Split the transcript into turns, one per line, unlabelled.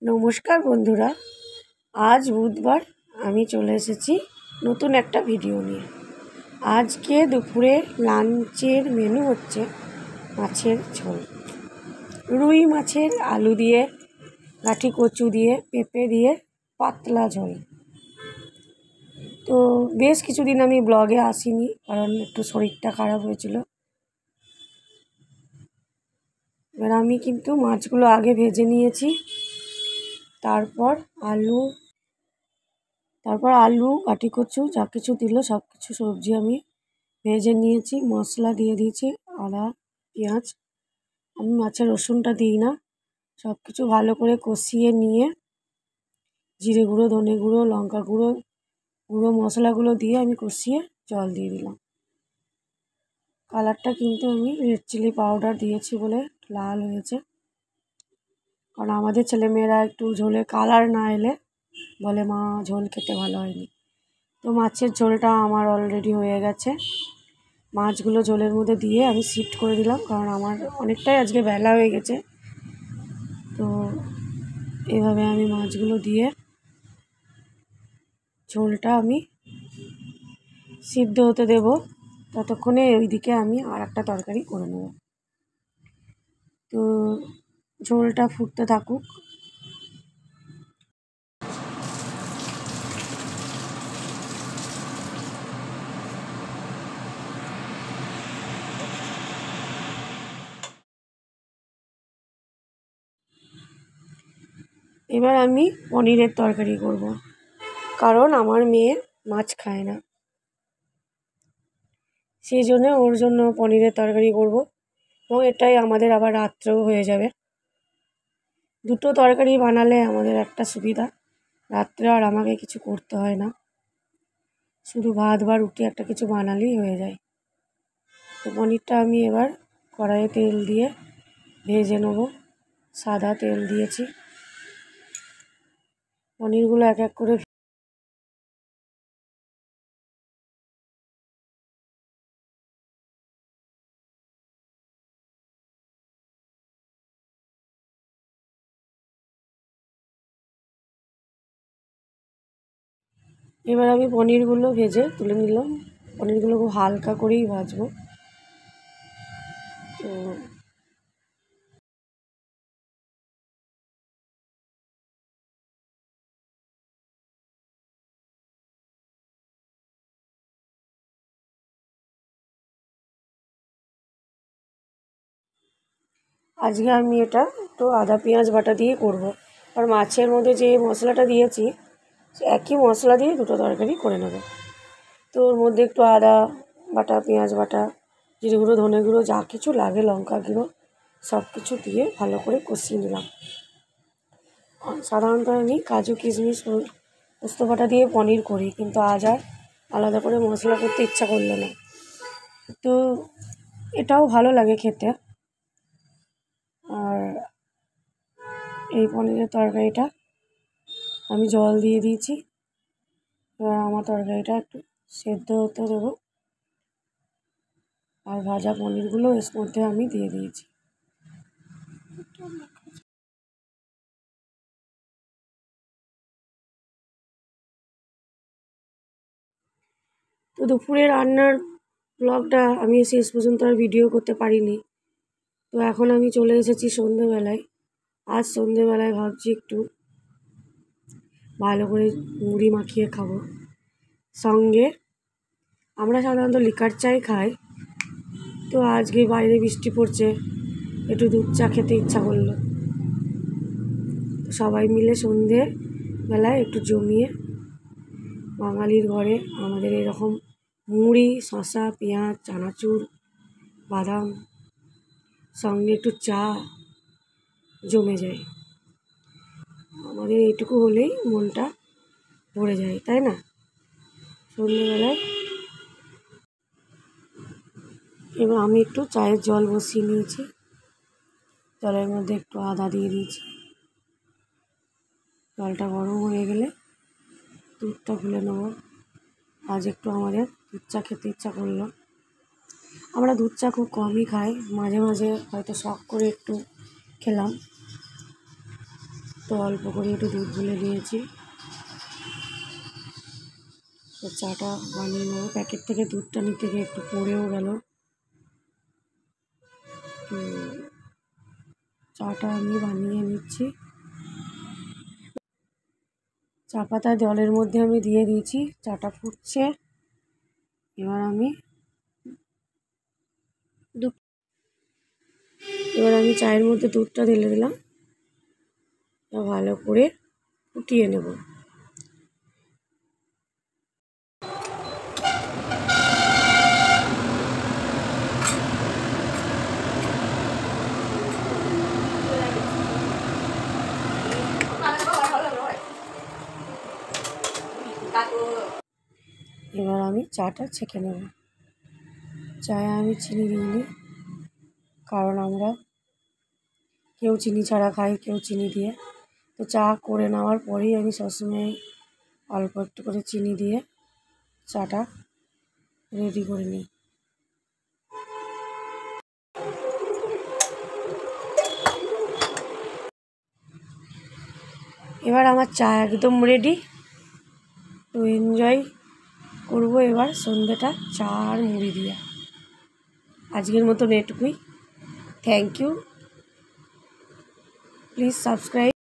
নমস্কার বন্ধুরা, আজ বুধবার আমি চলে এসেছি নতুন একটা ভিডিও নিয়ে। আজকে দুপুরে লাঞ্চের মেনু হচ্ছে মাছের ঝোল, রুই মাছের আলু দিয়ে, গাঠি কচু দিয়ে, পেঁপে দিয়ে পাতলা ঝোল। তো বেশ কিছুদিন আমি ব্লগে আসিনি, কারণ একটু শরীরটা খারাপ হয়েছিল। এবার আমি কিন্তু মাছগুলো আগে ভেজে নিয়েছি, তারপর আলু গাঠি কচু যা কিছু দিল সব কিছু সবজি আমি ভেজে নিয়েছি। মশলা দিয়ে দিয়েছি, আদা পেঁয়াজ। আমি মাছের রসুনটা দিই না। সব কিছু ভালো করে কষিয়ে নিয়ে জিরে গুঁড়ো, ধনে গুঁড়ো, লঙ্কা গুঁড়ো, গুঁড়ো মশলাগুলো দিয়ে আমি কষিয়ে জল দিয়ে দিলাম। কালারটা কিন্তু আমি রেড চিলি পাউডার দিয়েছি বলে লাল হয়েছে, কারণ আমাদের ছেলেমেয়েরা একটু ঝোলে কালার না এলে বলে মা ঝোল খেতে ভালো হয়নি। তো মাছের ঝোলটা আমার অলরেডি হয়ে গেছে। মাছগুলো ঝোলের মধ্যে দিয়ে আমি শিফট করে দিলাম, কারণ আমার অনেকটাই আজকে বেলা হয়ে গেছে। তো এভাবে আমি মাছগুলো দিয়ে ঝোলটা আমি সিদ্ধ হতে দেব। ততক্ষণে ওইদিকে আমি আর একটা তরকারি করে নেব। তো ঝোলটা ফুটতে থাকুক। এবার আমি পনিরের তরকারি করব, কারণ আমার মেয়ে মাছ খায় না, সেই জন্য ওর জন্য পনিরের তরকারি করব। এবং এটাই আমাদের আবার রাত্রেও হয়ে যাবে। দুটো তরকারি বানালে আমাদের একটা সুবিধা, রাত্রে আর আমাকে কিছু করতে হয় না, শুধু ভাত বা রুটি একটা কিছু বানালেই হয়ে যায়। তো পনিরটা আমি এবার কড়াইয়ে তেল দিয়ে ভেজে নেব। সাদা তেল দিয়েছি। পনিরগুলো এক এক করে এবার আমি পনিরগুলো ভেজে তুলে নিলাম। পনিরগুলো খুব হালকা করেই ভাজবো। তো আজকে আমি এটা একটু আদা পেঁয়াজ বাটা দিয়ে করব, আর মাছের মধ্যে যে মশলাটা দিয়েছি সে একই মশলা দিয়ে দুটো তরকারি করে নেব। তো ওর মধ্যে একটু আদা বাটা, পেঁয়াজ বাটা, জিরে গুঁড়ো, ধনে গুঁড়ো যা কিছু লাগে, লঙ্কা গুঁড়ো সব কিছু দিয়ে ভালো করে কষিয়ে নিলাম। সাধারণত আমি কাজু কিশমিশ পোস্ত বাটা দিয়ে পনির করি, কিন্তু আজ আর আলাদা করে মশলা করতে ইচ্ছা করলো না। তো এটাও ভালো লাগে খেতে। আর এই পনিরের তরকারিটা আমি জল দিয়ে দিয়েছি। এবার আমার তরকারিটা একটু সেদ্ধ হতে দেবো, আর ভাজা পনিরগুলো এর মধ্যে আমি দিয়ে দিয়েছি। তো দুপুরে রান্নার ব্লগটা আমি শেষ পর্যন্ত আর ভিডিও করতে পারিনি। তো এখন আমি চলে এসেছি সন্ধেবেলায়। আজ সন্ধেবেলায় ভাবছি একটু ভালো করে মুড়ি মাখিয়ে খাবো। সঙ্গে আমরা সাধারণত লিকার চাই খাই, তো আজকে বাইরে বৃষ্টি পড়ছে, একটু দুধ চা খেতে ইচ্ছা করলো। তো সবাই মিলে সন্ধেবেলায় একটু জমিয়ে বাঙালির ঘরে আমাদের এরকম মুড়ি, শসা, পেঁয়াজ, চানাচুর, বাদাম সঙ্গে একটু চা জমে যায়। আমাদের এইটুকু হলেই মনটা ভরে যায়, তাই না? সন্ধ্যেবেলায় এবার আমি একটু চায়ের জল বসিয়ে নিয়েছি। জলের মধ্যে একটু আদা দিয়ে দিয়েছি। জলটা গরম হয়ে গেলে দুধটা গুলে নেবো। আজ একটু আমাদের দুধ চা খেতে ইচ্ছা করলো। আমরা দুধ চা খুব কমই খাই, মাঝে মাঝে হয়তো শখ করে একটু খেলাম। তো অল্প করে একটু দুধ গুলে নিয়েছি। তো চাটা বানিয়ে নেবো। প্যাকেট থেকে দুধটা নিতে গিয়ে একটু পড়েও গেল। চাটা আমি বানিয়ে নিচ্ছি। চা পাতা জলের মধ্যে আমি দিয়ে দিয়েছি, চাটা ফুটছে। এবার আমি চায়ের মধ্যে দুধটা ঢেলে দিলাম, ভালো করে ফুটিয়ে নেব। এবার আমি চাটা ছেঁকে নেব। চায়ে আমি চিনি দিইনি, কারণ আমরা কেউ চিনি ছাড়া খাই, কেউ চিনি দিয়ে। তো চা করে নেওয়ার পরেই আমি সবসময় অল্প একটু করে চিনি দিয়ে চাটা রেডি করে নিই। এবার আমার চা একদম রেডি। তো এনজয় করবো এবার সন্ধ্যেটা চা আর মুড়ি দিয়ে। আজকের মতন এটুকুই। Thank you. Please subscribe.